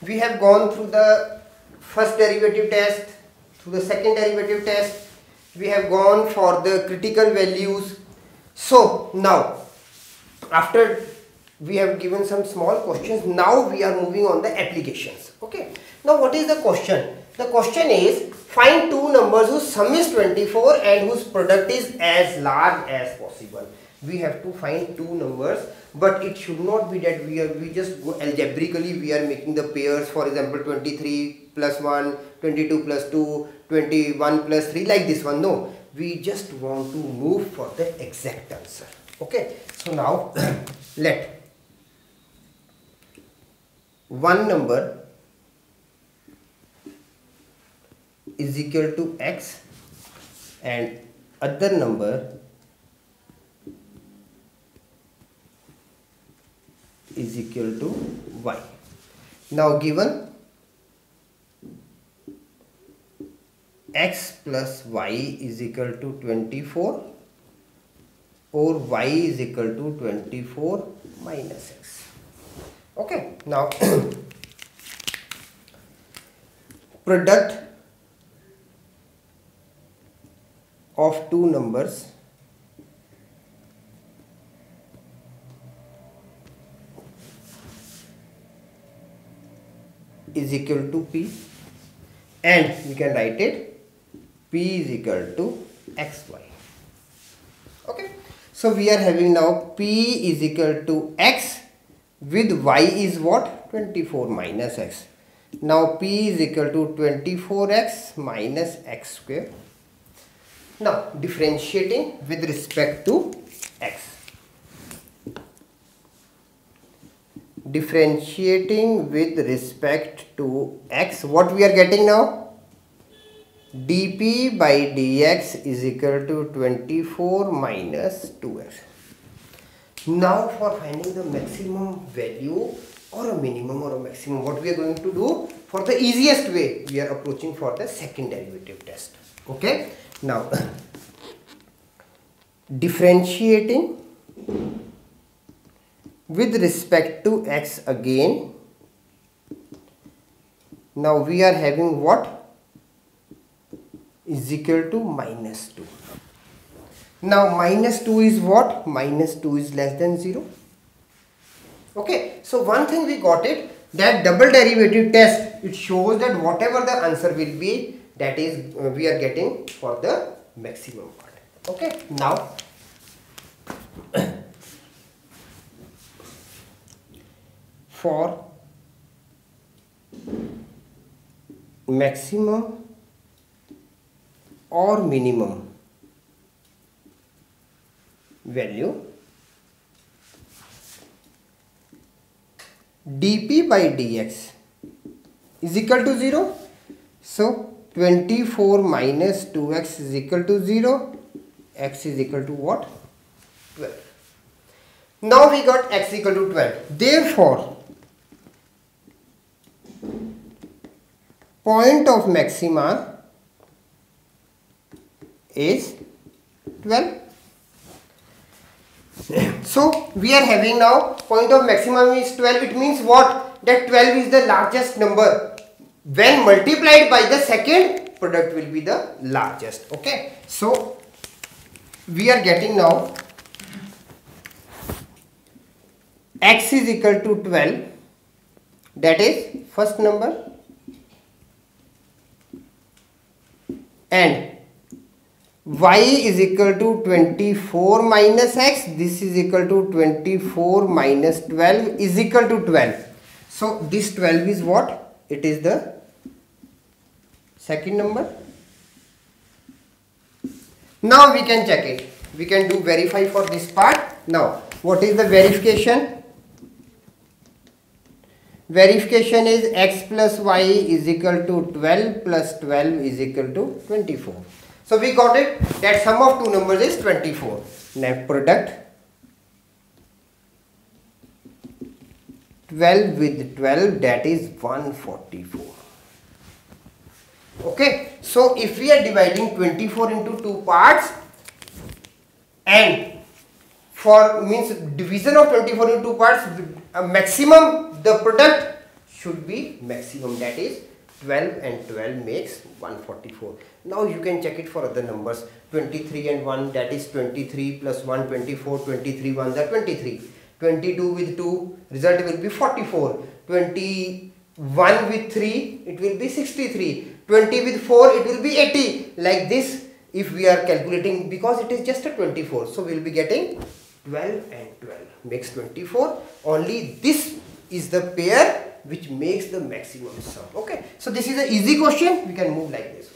we have gone through the first derivative test, through the second derivative test, we have gone for the critical values. So now after we have given some small questions, now we are moving on the applications. Okay, now what is the question? The question is, find two numbers whose sum is 24 and whose product is as large as possible. We have to find two numbers, but it should not be that we just go algebraically, we are making the pairs. For example, 23 plus 1, 22 plus 2, 21 plus 3, like this one. No, we just want to move for the exact answer. Okay, so now let one number is equal to x and other number is equal to y. Now given x plus y is equal to 24 or y is equal to 24 minus x. Okay, now product of two numbers is equal to p, and we can write it p is equal to xy. Okay, so we are having now p is equal to x with y is what? 24 minus x. Now p is equal to 24x minus x square. Now differentiating with respect to x. Differentiating with respect to x, what we are getting now? dp by dx is equal to 24 minus 2x. Now for finding the maximum value or a minimum or a maximum, what we are going to do? For the easiest way, we are approaching for the second derivative test. Okay, now differentiating with respect to x again. Now we are having what? Is equal to minus 2. Now minus 2 is what? Minus 2 is less than 0. Okay, so one thing we got it, that double derivative test, it shows that whatever the answer will be, that is we are getting for the maximum part. Okay, now for maximum or minimum value, dp by dx is equal to 0. So 24 minus 2x is equal to 0. X is equal to what? 12. Now we got x equal to 12. Therefore, point of maxima is 12. So we are having now point of maximum is 12. It means what? That 12 is the largest number. When multiplied by the second, product will be the largest. Okay, so we are getting now x is equal to 12, that is first number, and y is equal to 24 minus x. This is equal to 24 minus 12 is equal to 12. So this 12 is what? It is the second number. Now we can check it. We can do verify for this part. Now what is the verification? Verification is x plus y is equal to 12 plus 12 is equal to 24. So we got it that sum of two numbers is 24. Now product 12 with 12, that is 144. Okay, so if we are dividing 24 into two parts, and for means division of 24 into two parts, maximum the product should be maximum, that is 12 and 12 makes 144. Now you can check it for other numbers. 23 and 1, that is 23 plus 1, 24, 23 ones are 23. 22 with 2, result will be 44. 21 with 3, it will be 63. 20 with 4, it will be 80. Like this, if we are calculating, because it is just a 24, so we will be getting 12 and 12 makes 24. Only this is the pair which makes the maximum sum. Okay, so this is an easy question. We can move like this.